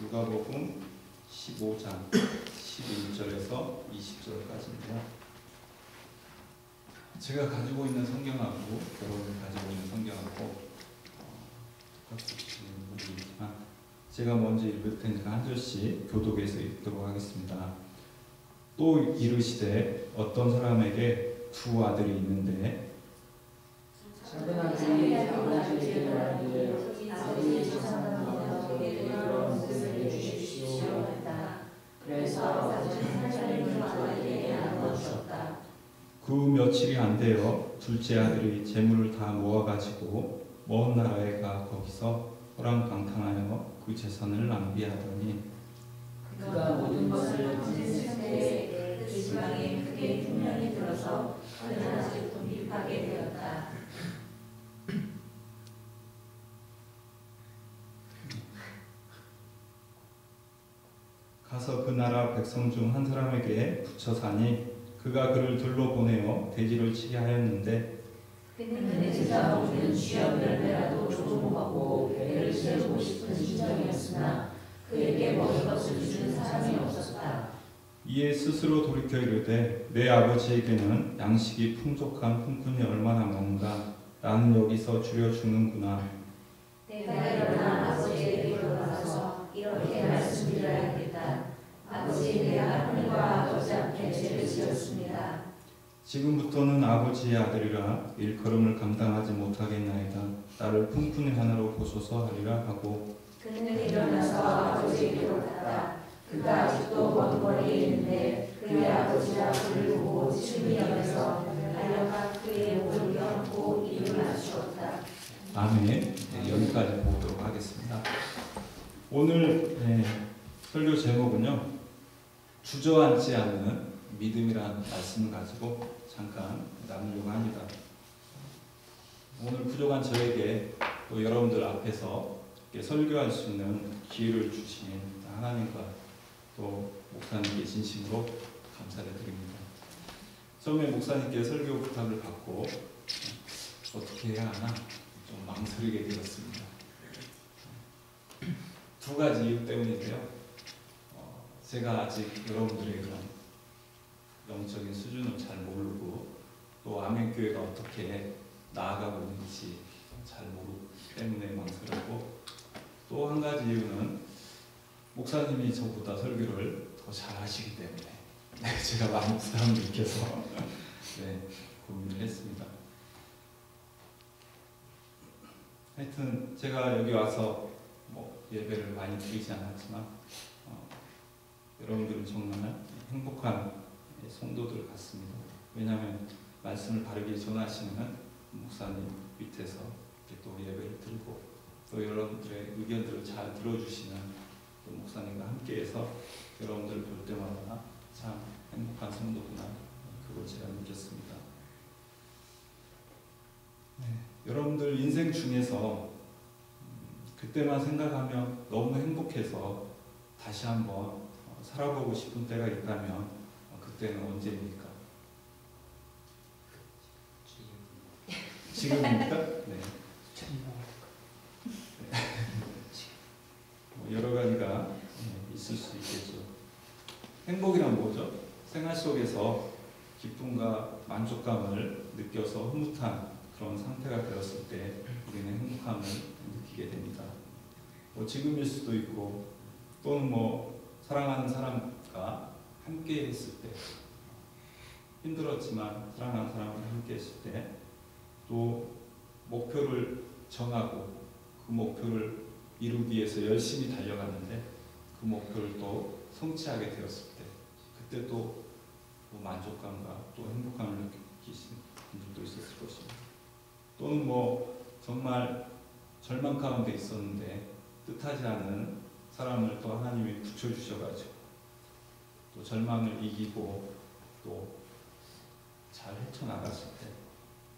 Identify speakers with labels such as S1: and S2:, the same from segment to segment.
S1: 누가복음 15장 11절에서 20절까지입니다. 제가 가지고 있는 성경하고 여러분이 가지고 있는 성경하고 똑같이 있는 부분이 있지만 제가 먼저 읽을 테니까 한 절씩 교독해서 읽도록 하겠습니다. 또 이르시되 어떤 사람에게 두 아들이 있는데
S2: 작은 아들이 아버지에게 말하기를 아버지 조상하며 저에게 그런 은혜를 주십시오 했다. 그래서 아버지는 하나님을 두 아들에게 나누어 주었다.
S1: 그 며칠이 안 되어 둘째 아들이 재물을 다 모아가지고 먼 나라에 가 거기서 호랑방탕하여 그 재산을 낭비하더니
S2: 그가 모든 것을 거짓을 때에 그 지방에 크게 흉년이 들어서 그는 곤핍하게 되었다.
S1: 가서 그 나라 백성 중 한 사람에게 붙여 사니 그가 그를 들러 보내어 돼지를 치게 하였는데
S2: 그는 돼지가 먹는 쥐어 열매라도 조종하고 배를 채우고 싶은 심정이었으나 그에게 먹을 것을 주는 사람이 없었다.
S1: 이에 스스로 돌이켜 이르되 내 아버지에게는 양식이 풍족한 품꾼이 얼마나 많은가 나는 여기서 줄여 주는구나.
S2: 내가 일어나 아버지에게 돌아가서 이렇게 말씀드려야겠다. 아버지, 내가 하늘과 아버지 앞에 죄를 지었습니다.
S1: 지금부터는 아버지의 아들이라 일컬음을 감당하지 못하겠나이다. 나를 품꾼의 하나로 보소서 하리라 하고
S2: 그는 일어나서 아버지에게로 갔다. 그가 아직도 먼 거리에 있는데 그의 아버지가 그를 보고 친히 여겨서 달려가 그의 목을 껴안고 이를 맞추었다.
S1: 아멘. 네, 여기까지 보도록 하겠습니다. 오늘 설교 제목은요. 주저앉지 않는 믿음이라는 말씀을 가지고 잠깐 나누려고 합니다. 오늘 부족한 저에게 또 여러분들 앞에서 설교할 수 있는 기회를 주신 하나님과 또 목사님께 진심으로 감사를 드립니다. 처음에 목사님께 설교 부탁을 받고 어떻게 해야 하나 좀 망설이게 되었습니다. 두 가지 이유 때문인데요. 제가 아직 여러분들의 그런 영적인 수준을 잘 모르고 또 아멘교회가 어떻게 나아가고 있는지 잘 모르기 때문에 망설이고 또 한 가지 이유는 목사님이 저보다 설교를 더 잘하시기 때문에 제가 많이 부담을 느껴서 고민을 했습니다. 하여튼 제가 여기 와서 예배를 많이 드리지 않았지만 여러분들은 정말 행복한 성도들 같습니다. 왜냐하면 말씀을 바르게 전하시는 목사님 밑에서 또 예배를 드리고 또 여러분들의 의견들을 잘 들어주시는 또 목사님과 함께해서 여러분들을 볼 때마다 참 행복한 성도구나 그걸 제가 느꼈습니다. 여러분들 인생 중에서 그때만 생각하면 너무 행복해서 다시 한번 살아보고 싶은 때가 있다면 그때는 언제입니까? 지금입니까? 네. 여러 가지가 있을 수 있겠죠. 행복이란 뭐죠? 생활 속에서 기쁨과 만족감을 느껴서 흐뭇한 그런 상태가 되었을 때 우리는 행복함을 느끼게 됩니다. 지금일 수도 있고 또는 사랑하는 사람과 함께 했을 때 힘들었지만 사랑하는 사람과 함께 했을 때 또 목표를 정하고 그 목표를 이루기 위해서 열심히 달려갔는데 그 목표를 또 성취하게 되었을 때 그때 또 만족감과 또 행복감을 느끼시는 분들도 있었을 것입니다. 또는 정말 절망 가운데 있었는데 뜻하지 않은 사람을 또 하나님이 붙여주셔가지고 또 절망을 이기고 또 잘 헤쳐나갔을 때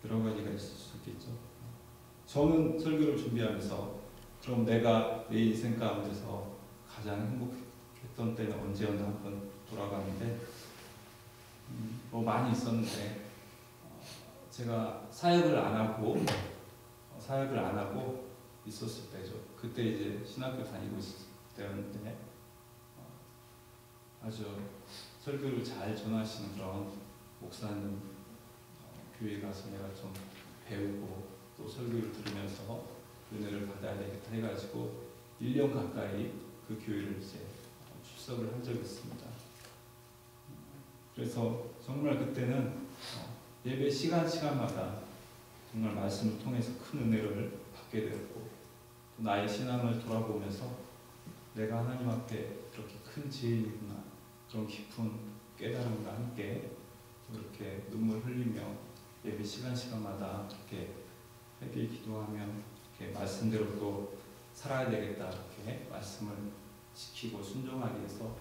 S1: 여러 가지가 있을 수 있겠죠. 저는 설교를 준비하면서 그럼 내가 내 인생 가운데서 가장 행복했던 때는 언제였나 한번 돌아가는데 많이 있었는데 제가 사역을 안 하고 있었을 때죠. 그때 이제 신학교 다니고 있을 때였는데 아주 설교를 잘 전하시는 그런 목사님 교회 가서 내가 좀 배우고 또 설교를 들으면서 은혜를 받아야 되겠다 해가지고 1년 가까이 그 교회를 이제 출석을 한 적이 있습니다. 그래서 정말 그때는 예배 시간마다 정말 말씀을 통해서 큰 은혜를 받게 되었고 또 나의 신앙을 돌아보면서 내가 하나님 앞에 그렇게 큰 죄인이구나 그런 깊은 깨달음과 함께 이렇게 눈물 흘리며 예배 시간마다 이렇게 회개 기도하며 이렇게 말씀대로 또 살아야 되겠다 이렇게 말씀을 지키고 순종하기 위해서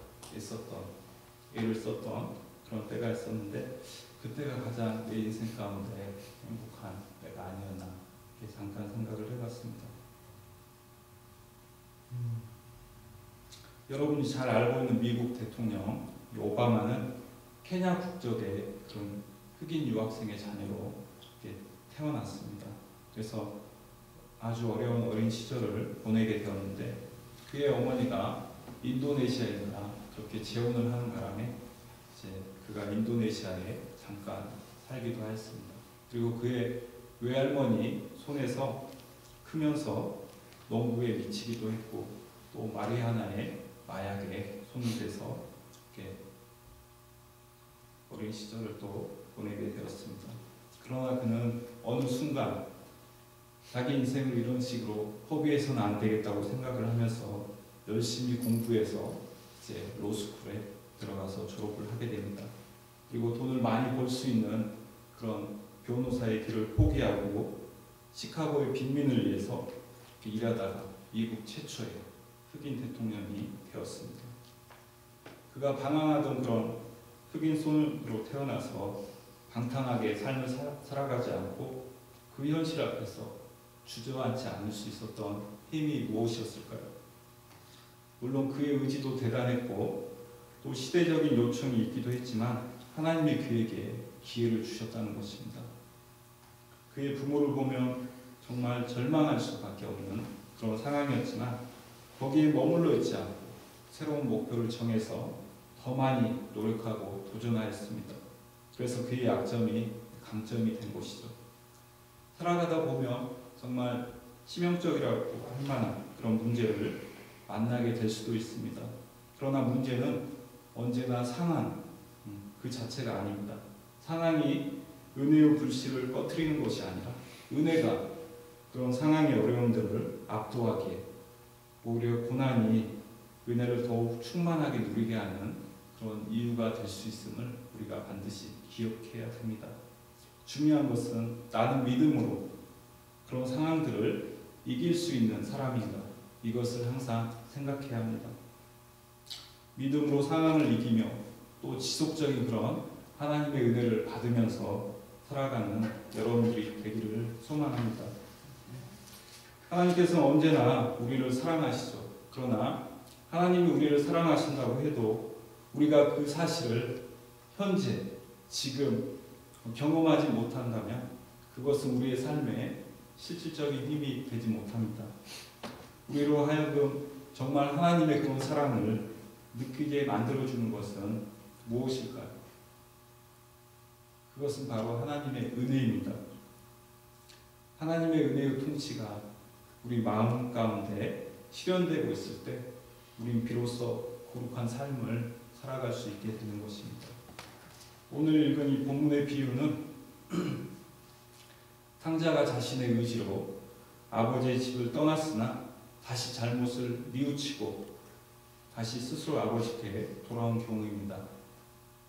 S1: 애를 썼던 그런 때가 있었는데 그때가 가장 내 인생 가운데 행복한 때가 아니었나 이렇게 잠깐 생각을 해봤습니다. 여러분이 잘 알고 있는 미국 대통령 오바마는 케냐 국적의 그런 흑인 유학생의 자녀로 이렇게 태어났습니다. 그래서 아주 어려운 어린 시절을 보내게 되었는데 그의 어머니가 인도네시아인가 그렇게 재혼을 하는 바람에 이제 그가 인도네시아에 잠깐 살기도 하였습니다. 그리고 그의 외할머니 손에서 크면서 농부에 미치기도 했고 또 마리아나의 마약에 손이 돼서 이렇게 어린 시절을 또 보내게 되었습니다. 그러나 그는 어느 순간 자기 인생을 이런 식으로 허비해서는 안 되겠다고 생각을 하면서 열심히 공부해서 이제 로스쿨에 들어가서 졸업을 하게 됩니다. 그리고 돈을 많이 벌 수 있는 그런 변호사의 길을 포기하고 시카고의 빈민을 위해서 일하다가 미국 최초의 흑인 대통령이 되었습니다. 그가 방황하던 그런 흑인 손으로 태어나서 방탕하게 삶을 살아가지 않고 그 현실 앞에서 주저앉지 않을 수 있었던 힘이 무엇이었을까요? 물론 그의 의지도 대단했고 또 시대적인 요청이 있기도 했지만 하나님이 그에게 기회를 주셨다는 것입니다. 그의 부모를 보면 정말 절망할 수밖에 없는 그런 상황이었지만 거기에 머물러 있지 않고 새로운 목표를 정해서 더 많이 노력하고 도전하였습니다. 그래서 그의 약점이 강점이 된 것이죠. 살아가다 보면 정말 치명적이라고 할 만한 그런 문제를 만나게 될 수도 있습니다. 그러나 문제는 언제나 상황 그 자체가 아닙니다. 상황이 은혜의 불씨를 꺼트리는 것이 아니라 은혜가 그런 상황의 어려움들을 압도하기에 오히려 고난이 은혜를 더욱 충만하게 누리게 하는 그런 이유가 될 수 있음을 우리가 반드시 기억해야 됩니다. 중요한 것은 나는 믿음으로 그런 상황들을 이길 수 있는 사람인가 이것을 항상 생각해야 합니다. 믿음으로 상황을 이기며 또 지속적인 그런 하나님의 은혜를 받으면서 살아가는 여러분들이 되기를 소망합니다. 하나님께서는 언제나 우리를 사랑하시죠. 그러나 하나님이 우리를 사랑하신다고 해도 우리가 그 사실을 현재 지금 경험하지 못한다면 그것은 우리의 삶에 실질적인 힘이 되지 못합니다. 우리로 하여금 정말 하나님의 그런 사랑을 느끼게 만들어주는 것은 무엇일까요? 그것은 바로 하나님의 은혜입니다. 하나님의 은혜의 통치가 우리 마음 가운데 실현되고 있을 때 우린 비로소 거룩한 삶을 살아갈 수 있게 되는 것입니다. 오늘 읽은 이 본문의 비유는 탕자가 자신의 의지로 아버지의 집을 떠났으나 다시 잘못을 뉘우치고 다시 스스로 아버지께 돌아온 경우입니다.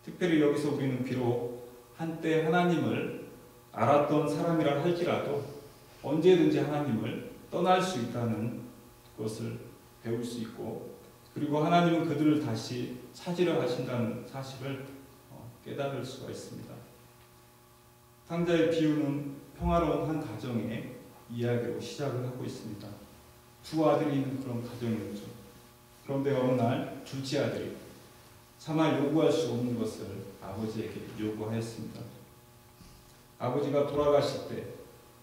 S1: 특별히 여기서 우리는 비록 한때 하나님을 알았던 사람이라 할지라도 언제든지 하나님을 떠날 수 있다는 것을 배울 수 있고 그리고 하나님은 그들을 다시 찾으려 하신다는 사실을 깨달을 수가 있습니다. 탕자의 비유는 평화로운 한 가정의 이야기로 시작을 하고 있습니다. 두 아들이 있는 그런 가정이었죠. 그런데 어느 날 둘째 아들이 차마 요구할 수 없는 것을 아버지에게 요구하였습니다. 아버지가 돌아가실 때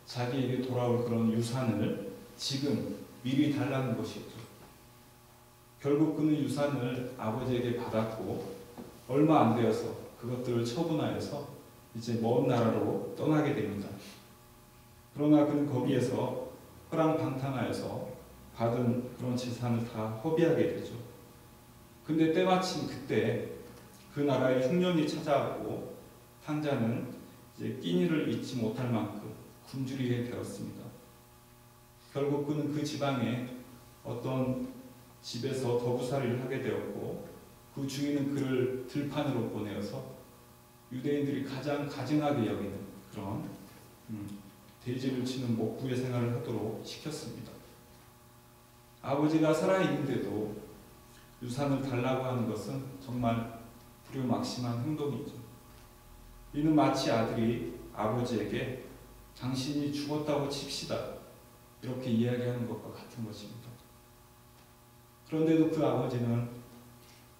S1: 자기에게 돌아올 그런 유산을 지금 미리 달라는 것이었죠. 결국 그는 유산을 아버지에게 받았고 얼마 안 되어서 그것들을 처분하여서 이제 먼 나라로 떠나게 됩니다. 그러나 그는 거기에서 허랑방탕하여서 받은 그런 재산을 다 허비하게 되죠. 근데 때마침 그때 그 나라에 흉년이 찾아왔고 탕자는 이제 끼니를 잊지 못할 만큼 굶주리게 되었습니다. 결국 그는 그 지방에 어떤 집에서 더부살이를 하게 되었고 그 주인은 그를 들판으로 보내어서 유대인들이 가장 가증하게 여기는 그런 돼지를 치는 목부의 생활을 하도록 시켰습니다. 아버지가 살아있는데도 유산을 달라고 하는 것은 정말 불효막심한 행동이죠. 이는 마치 아들이 아버지에게 당신이 죽었다고 칩시다 이렇게 이야기하는 것과 같은 것입니다. 그런데도 그 아버지는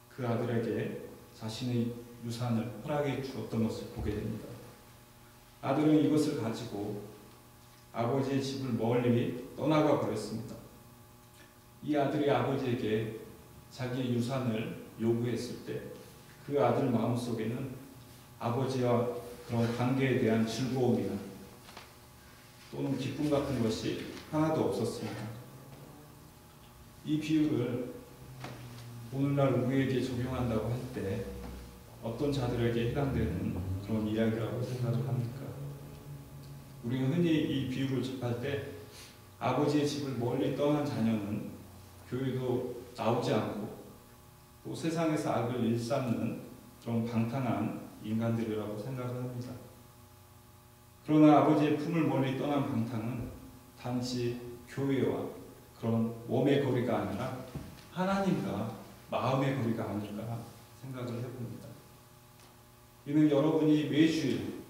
S1: 그 아들에게 자신의 유산을 허락해 주었던 것을 보게 됩니다. 아들은 이것을 가지고 아버지의 집을 멀리 떠나가 버렸습니다. 이 아들이 아버지에게 자기의 유산을 요구했을 때 그 아들 마음속에는 아버지와 그런 관계에 대한 즐거움이나 또는 기쁨 같은 것이 하나도 없었습니다. 이 비유를 오늘날 우리에게 적용한다고 할 때 어떤 자들에게 해당되는 그런 이야기라고 생각을 합니까? 우리는 흔히 이 비유를 접할 때 아버지의 집을 멀리 떠난 자녀는 교회도 나오지 않고 또 세상에서 악을 일삼는 그런 방탕한 인간들이라고 생각을 합니다. 그러나 아버지의 품을 멀리 떠난 방탕은 단지 교회와 그런 몸의 거리가 아니라 하나님과 마음의 거리가 아닐까 생각을 해봅니다. 이는 여러분이 매주일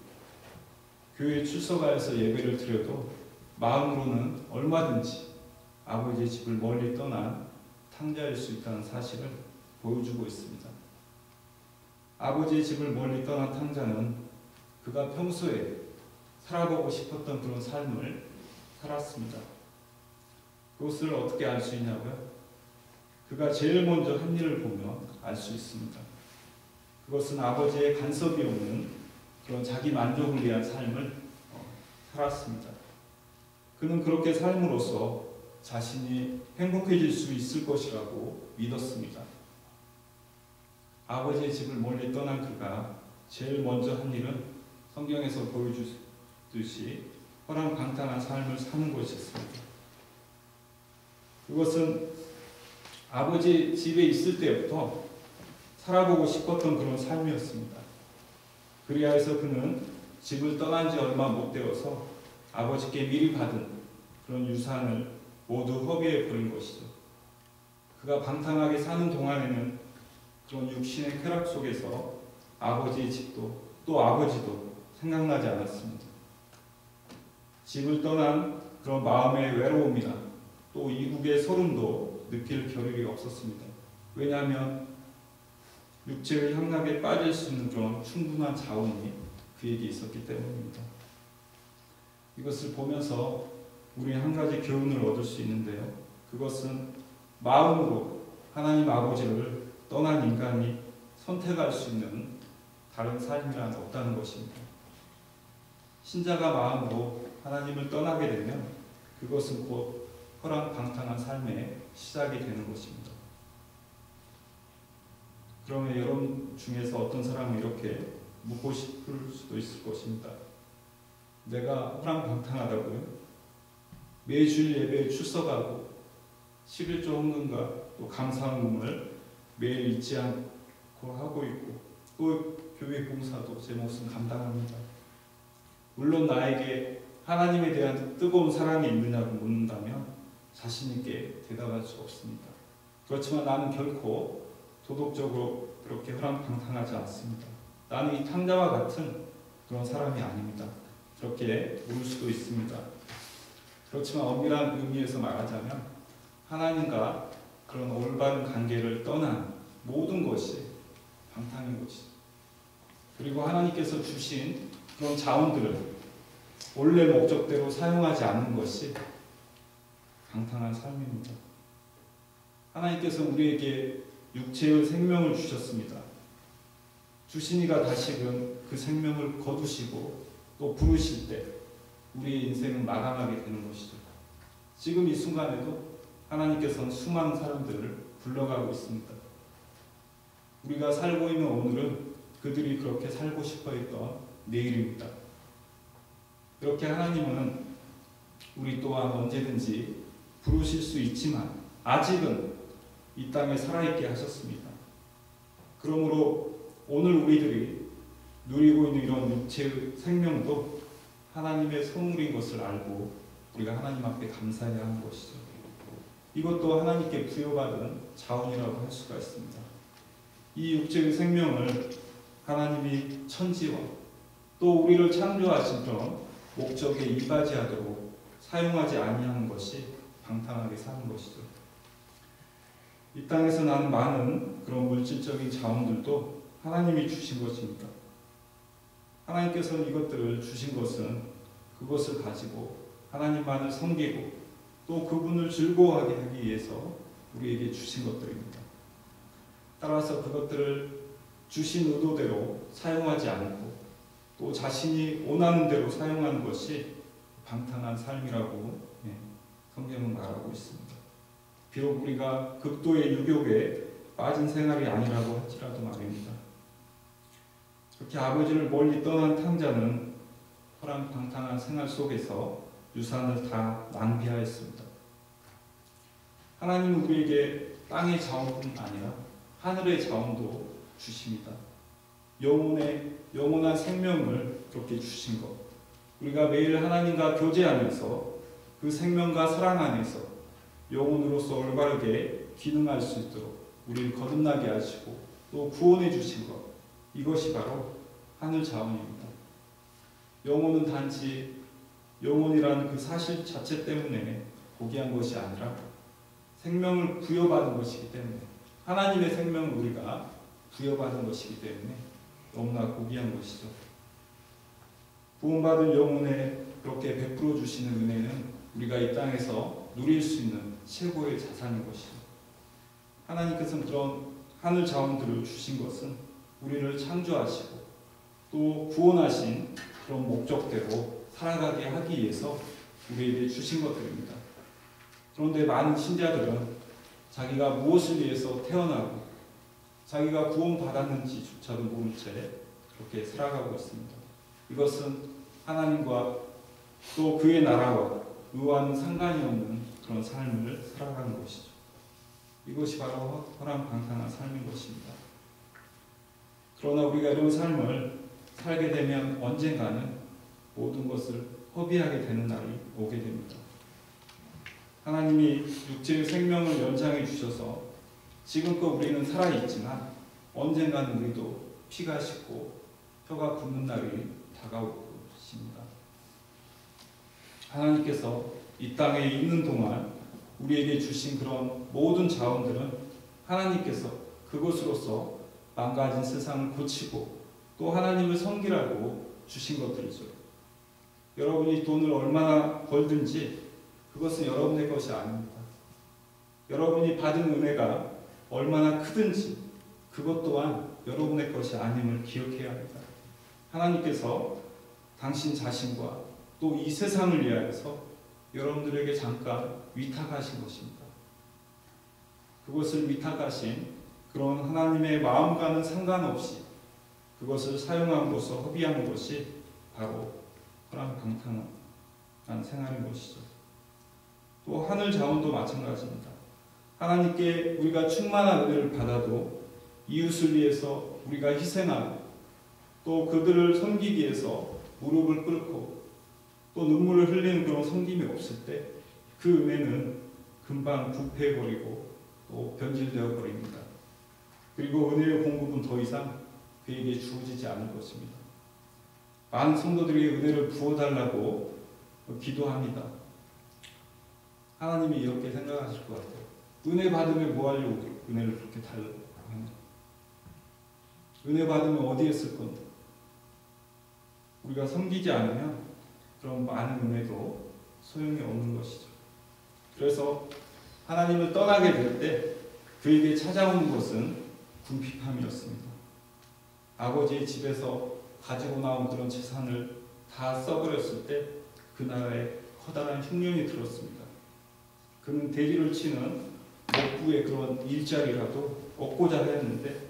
S1: 교회에 출석하여서 예배를 드려도 마음으로는 얼마든지 아버지의 집을 멀리 떠난 탕자일 수 있다는 사실을 보여주고 있습니다. 아버지의 집을 멀리 떠난 탕자는 그가 평소에 살아보고 싶었던 그런 삶을 살았습니다. 그것을 어떻게 알 수 있냐고요? 그가 제일 먼저 한 일을 보면 알 수 있습니다. 그것은 아버지의 간섭이 없는 그런 자기 만족을 위한 삶을 살았습니다. 그는 그렇게 삶으로써 자신이 행복해질 수 있을 것이라고 믿었습니다. 아버지의 집을 멀리 떠난 그가 제일 먼저 한 일은 성경에서 보여주듯이 허랑방탕한 삶을 사는 것이었습니다. 그것은 아버지 집에 있을 때부터 살아보고 싶었던 그런 삶이었습니다. 그리하여서 그는 집을 떠난 지 얼마 못 되어서 아버지께 미리 받은 그런 유산을 모두 허비해 버린 것이죠. 그가 방탕하게 사는 동안에는 그런 육신의 쾌락 속에서 아버지의 집도 또 아버지도 생각나지 않았습니다. 집을 떠난 그런 마음의 외로움이나 또 이국의 소름도 느낄 겨를이 없었습니다. 왜냐하면 육체의 향락에 빠질 수 있는 그런 충분한 자원이 그에게 있었기 때문입니다. 이것을 보면서 우리는 한 가지 교훈을 얻을 수 있는데요. 그것은 마음으로 하나님 아버지를 떠난 인간이 선택할 수 있는 다른 삶이란 없다는 것입니다. 신자가 마음으로 하나님을 떠나게 되면 그것은 곧 허랑방탕한 삶의 시작이 되는 것입니다. 그러면 여러분 중에서 어떤 사람은 이렇게 묻고 싶을 수도 있을 것입니다. 내가 허랑방탕하다고요? 매주일 예배에 출석하고 11조 헌금과 또 감사헌금을 매일 잊지 않고 하고 있고 또 교회 봉사도 제 몫은 감당합니다. 물론 나에게 하나님에 대한 뜨거운 사랑이 있느냐고 묻는다면 자신 있게 대답할 수 없습니다. 그렇지만 나는 결코 도덕적으로 그렇게 허랑방탕하지 않습니다. 나는 이 탕자와 같은 그런 사람이 아닙니다. 그렇게 물 수도 있습니다. 그렇지만 엄밀한 의미에서 말하자면 하나님과 그런 올바른 관계를 떠난 모든 것이 방탕인 것이죠. 그리고 하나님께서 주신 그런 자원들을 원래 목적대로 사용하지 않는 것이 방탕한 삶입니다. 하나님께서 우리에게 육체의 생명을 주셨습니다. 주시니가 다시금 그 생명을 거두시고 또 부르실 때 우리의 인생은 마감하게 되는 것이죠. 지금 이 순간에도 하나님께서는 수많은 사람들을 불러가고 있습니다. 우리가 살고 있는 오늘은 그들이 그렇게 살고 싶어 했던 내일입니다. 그렇게 하나님은 우리 또한 언제든지 부르실 수 있지만 아직은 이 땅에 살아있게 하셨습니다. 그러므로 오늘 우리들이 누리고 있는 이런 육체의 생명도 하나님의 선물인 것을 알고 우리가 하나님 앞에 감사해야 하는 것이죠. 이것도 하나님께 부여받은 자원이라고 할 수가 있습니다. 이 육체의 생명을 하나님이 천지와 또 우리를 창조하신 그런 목적에 이바지하도록 사용하지 아니하는 것이 방탕하게 사는 것이죠. 이 땅에서 나는 많은 그런 물질적인 자원들도 하나님이 주신 것입니다. 하나님께서는 이것들을 주신 것은 그것을 가지고 하나님만을 섬기고 또 그분을 즐거워하게 하기 위해서 우리에게 주신 것들입니다. 따라서 그것들을 주신 의도대로 사용하지 않고 또 자신이 원하는 대로 사용하는 것이 방탕한 삶이라고 성경은 말하고 있습니다. 비록 우리가 극도의 유욕에 빠진 생활이 아니라고 할지라도 말입니다. 그렇게 아버지를 멀리 떠난 탕자는 호랑방탕한 생활 속에서 유산을 다 낭비하였습니다. 하나님은 우리에게 땅의 자원뿐 아니라 하늘의 자원도 주십니다. 영원한 생명을 그렇게 주신 것. 우리가 매일 하나님과 교제하면서 그 생명과 사랑 안에서 영혼으로서 올바르게 기능할 수 있도록 우리를 거듭나게 하시고 또 구원해 주신 것. 이것이 바로 하늘 자원입니다. 영혼은 단지 영혼이라는 그 사실 자체 때문에 고귀한 것이 아니라 생명을 부여받은 것이기 때문에 하나님의 생명을 우리가 부여받은 것이기 때문에 너무나 고귀한 것이죠. 구원받은 영혼에 그렇게 베풀어 주시는 은혜는 우리가 이 땅에서 누릴 수 있는 최고의 자산인 것이죠. 하나님께서는 그런 하늘 자원들을 주신 것은 우리를 창조하시고 또 구원하신 그런 목적대로 살아가게 하기 위해서 우리에게 주신 것들입니다. 그런데 많은 신자들은 자기가 무엇을 위해서 태어나고 자기가 구원받았는지조차도 모른 채 그렇게 살아가고 있습니다. 이것은 하나님과 또 그의 나라와 의와는 상관이 없는 그런 삶을 살아가는 것이죠. 이것이 바로 허랑방탕한 삶인 것입니다. 그러나 우리가 이런 삶을 살게 되면 언젠가는 모든 것을 허비하게 되는 날이 오게 됩니다. 하나님이 육체의 생명을 연장해 주셔서 지금껏 우리는 살아있지만 언젠가는 우리도 피가 식고 혀가 굳는 날이 다가올 것입니다. 하나님께서 이 땅에 있는 동안 우리에게 주신 그런 모든 자원들은 하나님께서 그것으로서 망가진 세상을 고치고 또 하나님을 섬기라고 주신 것들이죠. 여러분이 돈을 얼마나 벌든지 그것은 여러분의 것이 아닙니다. 여러분이 받은 은혜가 얼마나 크든지 그것 또한 여러분의 것이 아님을 기억해야 합니다. 하나님께서 당신 자신과 또 이 세상을 위하여서 여러분들에게 잠깐 위탁하신 것입니다. 그것을 위탁하신 그런 하나님의 마음과는 상관없이 그것을 사용함으로써 허비하는 것이 바로 허랑방탕한 생활인 것이죠. 또 하늘 자원도 마찬가지입니다. 하나님께 우리가 충만한 은혜를 받아도 이웃을 위해서 우리가 희생하고 또 그들을 섬기기 위해서 무릎을 꿇고 또 눈물을 흘리는 그런 섬김이 없을 때 그 은혜는 금방 부패해버리고 또 변질되어 버립니다. 그리고 은혜의 공급은 더 이상 그에게 주어지지 않을 것입니다. 많은 성도들이 은혜를 부어달라고 기도합니다. 하나님이 이렇게 생각하실 것 같아요. 은혜 받으면 뭐 하려고 은혜를 그렇게 달라고 하냐. 은혜 받으면 어디에 쓸 건데. 우리가 섬기지 않으면 그런 많은 은혜도 소용이 없는 것이죠. 그래서 하나님을 떠나게 될 때 그에게 찾아온 것은 궁핍함이었습니다. 아버지의 집에서 가지고 나온 그런 재산을 다 써버렸을 때 그 나라에 커다란 흉년이 들었습니다. 그는 대지를 치는 목부의 그런 일자리라도 얻고자 했는데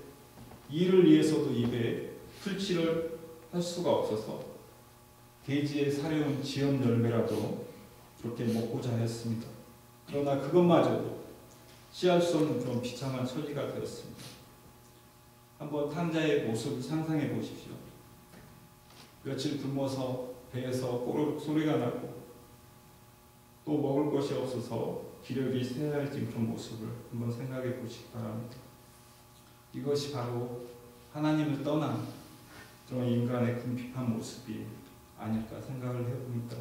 S1: 이를 위해서도 입에 풀칠을 할 수가 없어서 대지에 사려온 지연 열매라도 그렇게 먹고자 했습니다. 그러나 그것마저도 취할 수 없는 그런 비참한 처지가 되었습니다. 한번 탕자의 모습을 상상해 보십시오. 며칠 굶어서 배에서 꼬르륵 소리가 나고 또 먹을 것이 없어서 기력이 쇠해진 그런 모습을 한번 생각해 보시기 바랍니다. 이것이 바로 하나님을 떠난 그런 인간의 궁핍한 모습이 아닐까 생각을 해봅니다.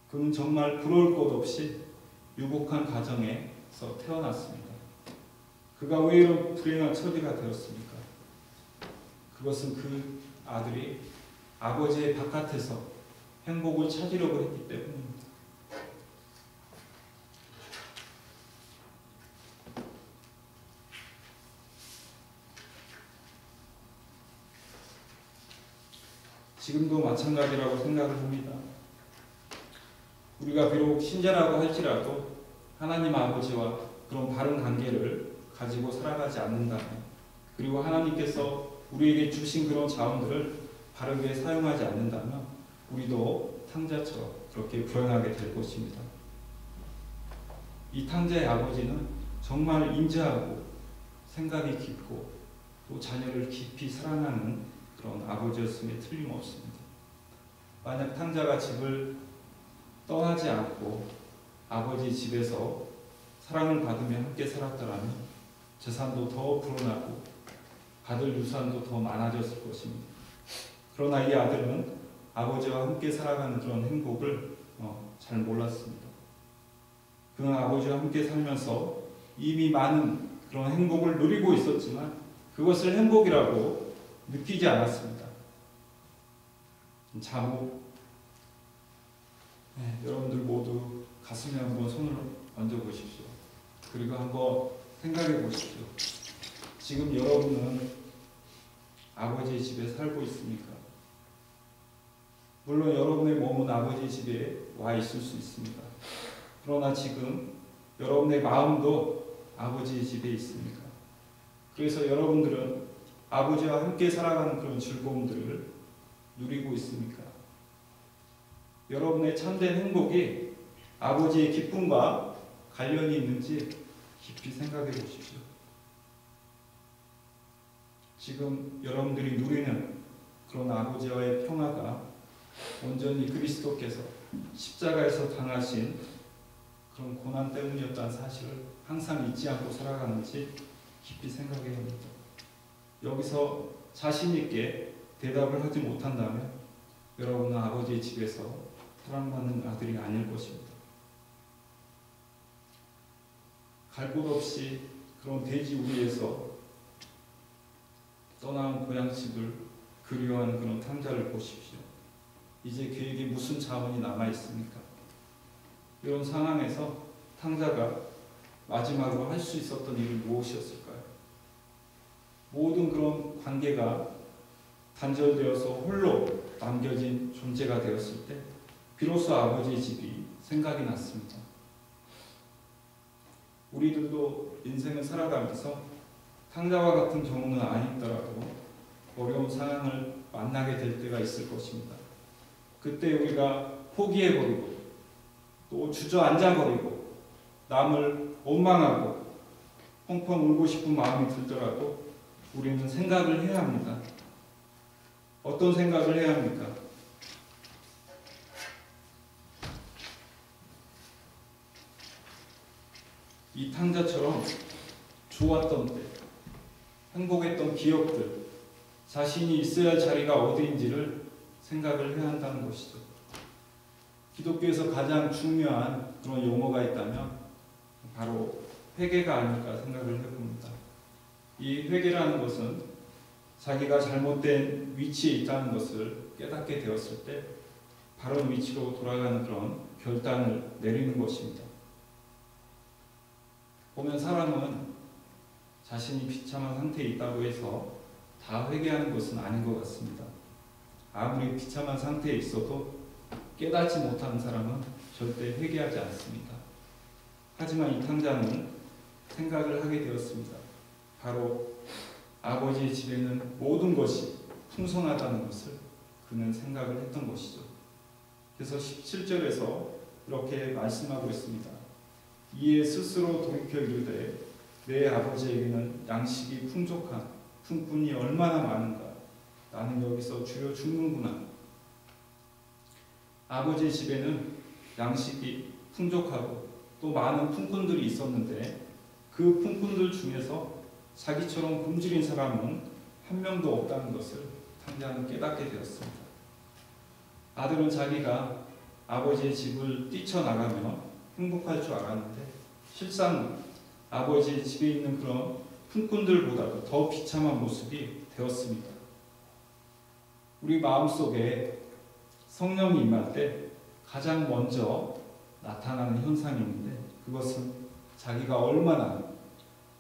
S1: 그는 정말 부러울 것 없이 유복한 가정에서 태어났습니다. 그가 왜 이런 불행한 처지가 되었습니까? 그것은 그 아들이 아버지의 바깥에서 행복을 찾으려고 했기 때문입니다. 지금도 마찬가지라고 생각을 합니다. 우리가 비록 신자라고 할지라도 하나님 아버지와 그런 바른 관계를 가지고 살아가지 않는다면, 그리고 하나님께서 우리에게 주신 그런 자원들을 바르게 사용하지 않는다면 우리도 탕자처럼 그렇게 불행하게 될 것입니다. 이 탕자의 아버지는 정말 인자하고 생각이 깊고 또 자녀를 깊이 사랑하는 그런 아버지였음에 틀림없습니다. 만약 탕자가 집을 떠나지 않고 아버지 집에서 사랑을 받으며 함께 살았더라면 재산도 더 불어나고 받을 유산도 더 많아졌을 것입니다. 그러나 이 아들은 아버지와 함께 살아가는 그런 행복을 잘 몰랐습니다. 그는 아버지와 함께 살면서 이미 많은 그런 행복을 누리고 있었지만 그것을 행복이라고 느끼지 않았습니다. 자목, 여러분들 모두 가슴에 한번 손을 얹어 보십시오. 그리고 한번 생각해 보십시오. 지금 여러분은 아버지의 집에 살고 있습니까? 물론 여러분의 몸은 아버지의 집에 와 있을 수 있습니다. 그러나 지금 여러분의 마음도 아버지의 집에 있습니까? 그래서 여러분들은 아버지와 함께 살아가는 그런 즐거움들을 누리고 있습니까? 여러분의 참된 행복이 아버지의 기쁨과 관련이 있는지 깊이 생각해 보십시오. 지금 여러분들이 누리는 그런 아버지와의 평화가 온전히 그리스도께서 십자가에서 당하신 그런 고난 때문이었다는 사실을 항상 잊지 않고 살아가는지 깊이 생각해야 합니다. 여기서 자신 있게 대답을 하지 못한다면 여러분은 아버지의 집에서 사랑받는 아들이 아닐 것입니다. 갈 곳 없이 그런 대지 위에서 떠나온 고향집을 그리워하는 그런 탕자를 보십시오. 이제 그에게 무슨 자원이 남아 있습니까? 이런 상황에서 탕자가 마지막으로 할 수 있었던 일은 무엇이었을까요? 모든 그런 관계가 단절되어서 홀로 남겨진 존재가 되었을 때 비로소 아버지의 집이 생각이 났습니다. 우리들도 인생을 살아가면서 탕자와 같은 경우는 아니더라도 어려운 상황을 만나게 될 때가 있을 것입니다. 그때 우리가 포기해버리고 또 주저앉아버리고 남을 원망하고 펑펑 울고 싶은 마음이 들더라도 우리는 생각을 해야 합니다. 어떤 생각을 해야 합니까? 이 탕자처럼 좋았던 때, 행복했던 기억들, 자신이 있어야 할 자리가 어디인지를 생각을 해야 한다는 것이죠. 기독교에서 가장 중요한 그런 용어가 있다면 바로 회개가 아닐까 생각을 해봅니다. 이 회개라는 것은 자기가 잘못된 위치에 있다는 것을 깨닫게 되었을 때 바른 위치로 돌아가는 그런 결단을 내리는 것입니다. 보면 사람은 자신이 비참한 상태에 있다고 해서 다 회개하는 것은 아닌 것 같습니다. 아무리 비참한 상태에 있어도 깨닫지 못하는 사람은 절대 회개하지 않습니다. 하지만 이 탕자는 생각을 하게 되었습니다. 바로 아버지의 집에는 모든 것이 풍성하다는 것을 그는 생각을 했던 것이죠. 그래서 17절에서 이렇게 말씀하고 있습니다. 이에 스스로 돌이켜 이르되 내 아버지에게는 양식이 풍족한 품꾼이 얼마나 많은가. 나는 여기서 주여 죽는구나. 아버지의 집에는 양식이 풍족하고 또 많은 품꾼들이 있었는데 그 품꾼들 중에서 자기처럼 굶주린 사람은 한 명도 없다는 것을 탕자는 깨닫게 되었습니다. 아들은 자기가 아버지의 집을 뛰쳐나가며 행복할 줄 알았는데 실상 아버지의 집에 있는 그런 품꾼들보다도 더 비참한 모습이 되었습니다. 우리 마음속에 성령이 임할 때 가장 먼저 나타나는 현상이 있는데 그것은 자기가 얼마나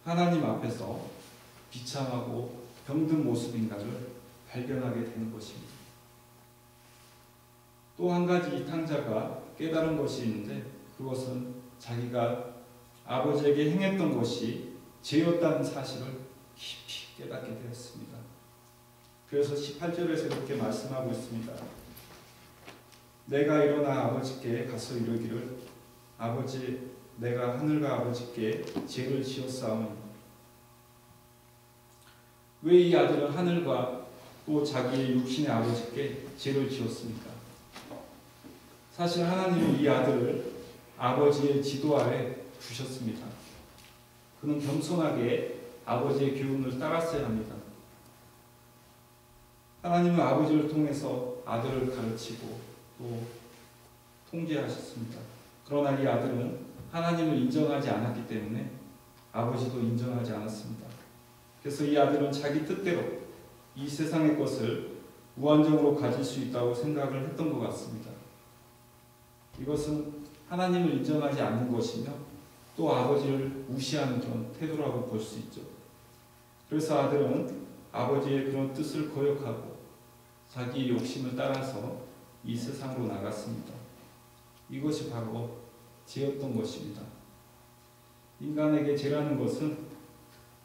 S1: 하나님 앞에서 비참하고 병든 모습인가를 발견하게 되는 것입니다. 또 한 가지 이 탕자가 깨달은 것이 있는데 그것은 자기가 아버지에게 행했던 것이 죄였다는 사실을 깊이 깨닫게 되었습니다. 그래서 18절에서 이렇게 말씀하고 있습니다. 내가 일어나 아버지께 가서 이르기를 아버지 내가 하늘과 아버지께 죄를 지었사오니. 왜 이 아들은 하늘과 또 자기의 육신의 아버지께 죄를 지었습니까? 사실 하나님은 이 아들을 아버지의 지도 아래 두셨습니다. 그는 겸손하게 아버지의 교훈을 따랐어야 합니다. 하나님은 아버지를 통해서 아들을 가르치고 또 통제하셨습니다. 그러나 이 아들은 하나님을 인정하지 않았기 때문에 아버지도 인정하지 않았습니다. 그래서 이 아들은 자기 뜻대로 이 세상의 것을 무한정으로 가질 수 있다고 생각을 했던 것 같습니다. 이것은 하나님을 인정하지 않는 것이며 또 아버지를 무시하는 그런 태도라고 볼 수 있죠. 그래서 아들은 아버지의 그런 뜻을 거역하고 자기 욕심을 따라서 이 세상으로 나갔습니다. 이것이 바로 죄였던 것입니다. 인간에게 죄라는 것은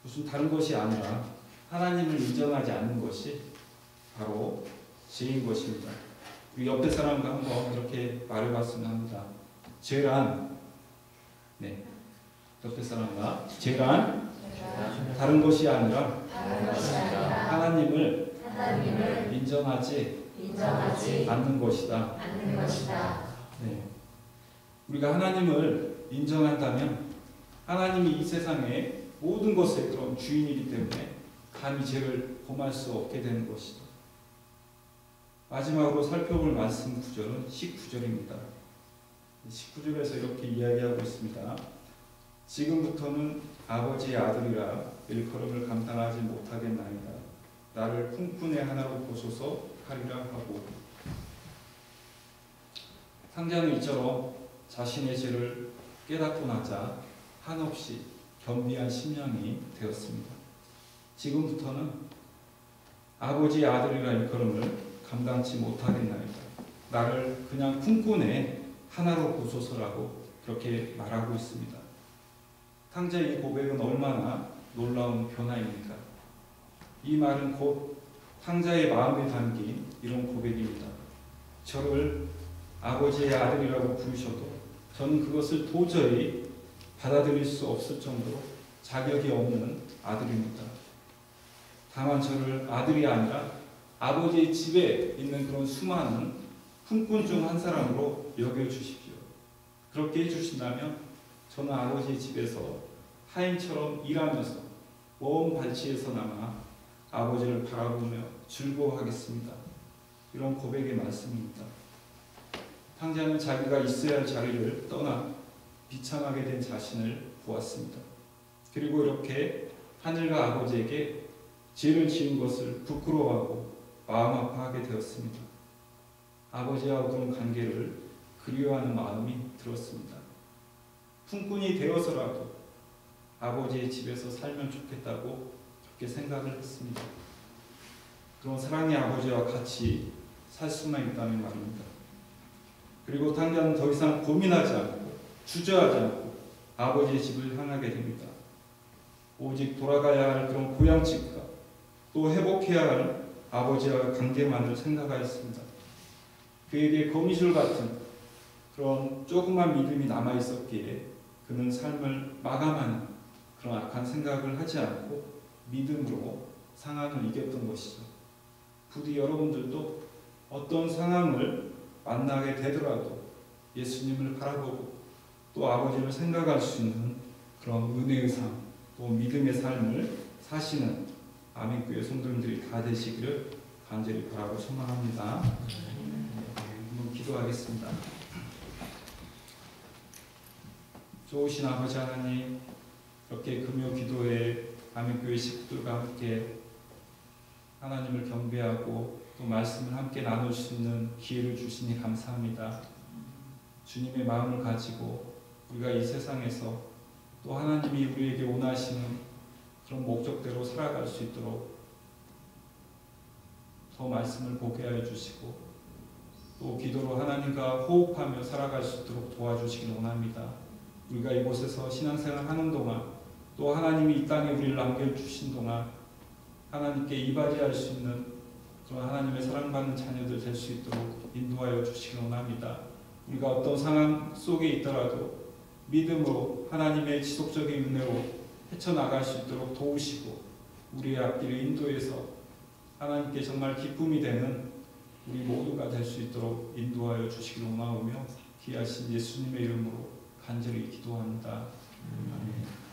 S1: 무슨 다른 것이 아니라 하나님을 인정하지 않는 것이 바로 죄인 것입니다. 우리 옆에 사람과 한번 이렇게 말해봤으면 합니다. 죄란, 옆에 사람과 죄란 다른 것이 아니라 하나님을 인정하지 않는 것이다. 우리가 하나님을 인정한다면 하나님이 이 세상의 모든 것의 그런 주인이기 때문에 감히 죄를 범할 수 없게 되는 것이죠. 마지막으로 살펴볼 말씀 구절은 19절입니다. 19절에서 이렇게 이야기하고 있습니다. 지금부터는 아버지의 아들이라 일컬음을 감당하지 못하겠나이다. 나를 품꾼의 하나로 보소서 하리라 하고. 탕자는 이처럼 자신의 죄를 깨닫고 나자 한없이 겸비한 심령이 되었습니다. 지금부터는 아버지의 아들이라 일컬음을 감당치 못하겠나이다. 나를 그냥 품꾼의 하나로 보소서라고 그렇게 말하고 있습니다. 탕자의 이 고백은 얼마나 놀라운 변화입니까? 이 말은 곧 탕자의 마음에 담긴 이런 고백입니다. 저를 아버지의 아들이라고 부르셔도 저는 그것을 도저히 받아들일 수 없을 정도로 자격이 없는 아들입니다. 다만 저를 아들이 아니라 아버지의 집에 있는 그런 수많은 품꾼 중 한 사람으로 여겨주십시오. 그렇게 해주신다면 저는 아버지의 집에서 하인처럼 일하면서 먼 발치에서나마 아버지를 바라보며 즐거워하겠습니다. 이런 고백의 말씀입니다. 탕자는 자기가 있어야 할 자리를 떠나 비참하게 된 자신을 보았습니다. 그리고 이렇게 하늘과 아버지에게 죄를 지은 것을 부끄러워하고 마음 아파하게 되었습니다. 아버지와 그런 관계를 그리워하는 마음이 들었습니다. 품꾼이 되어서라도 아버지의 집에서 살면 좋겠다고 그렇게 생각을 했습니다. 그런 사랑의 아버지와 같이 살 수만 있다면 말입니다. 그리고 당장 더 이상 고민하지 않고 주저하지 않고 아버지의 집을 향하게 됩니다. 오직 돌아가야 할 그런 고향집과 또 회복해야 할 아버지와의 관계만을 생각하였습니다. 그에게 거미줄 같은 그런 조그만 믿음이 남아있었기에 그는 삶을 마감하는 그런 악한 생각을 하지 않고 믿음으로 상황을 이겼던 것이죠. 부디 여러분들도 어떤 상황을 만나게 되더라도 예수님을 바라보고 또 아버지를 생각할 수 있는 그런 은혜의 삶, 또 믿음의 삶을 사시는 아멘교회 성도님들이 다 되시기를 간절히 바라고 소망합니다. 한번 기도하겠습니다. 좋으신 아버지 하나님, 이렇게 금요 기도에 아멘교회 식구들과 함께 하나님을 경배하고 또 말씀을 함께 나눌 수 있는 기회를 주시니 감사합니다. 주님의 마음을 가지고 우리가 이 세상에서 또 하나님이 우리에게 원하시는 그런 목적대로 살아갈 수 있도록 더 말씀을 보게 하여 주시고 또 기도로 하나님과 호흡하며 살아갈 수 있도록 도와주시길 원합니다. 우리가 이곳에서 신앙생활 하는 동안 또 하나님이 이 땅에 우리를 남겨주신 동안 하나님께 이바지할 수 있는 그런 하나님의 사랑받는 자녀들 될 수 있도록 인도하여 주시길 원합니다. 우리가 어떤 상황 속에 있더라도 믿음으로 하나님의 지속적인 은혜로 헤쳐나갈 수 있도록 도우시고 우리의 앞길을 인도해서 하나님께 정말 기쁨이 되는 우리 모두가 될 수 있도록 인도하여 주시길 원하오며 귀하신 예수님의 이름으로 간절히 기도합니다. 아멘.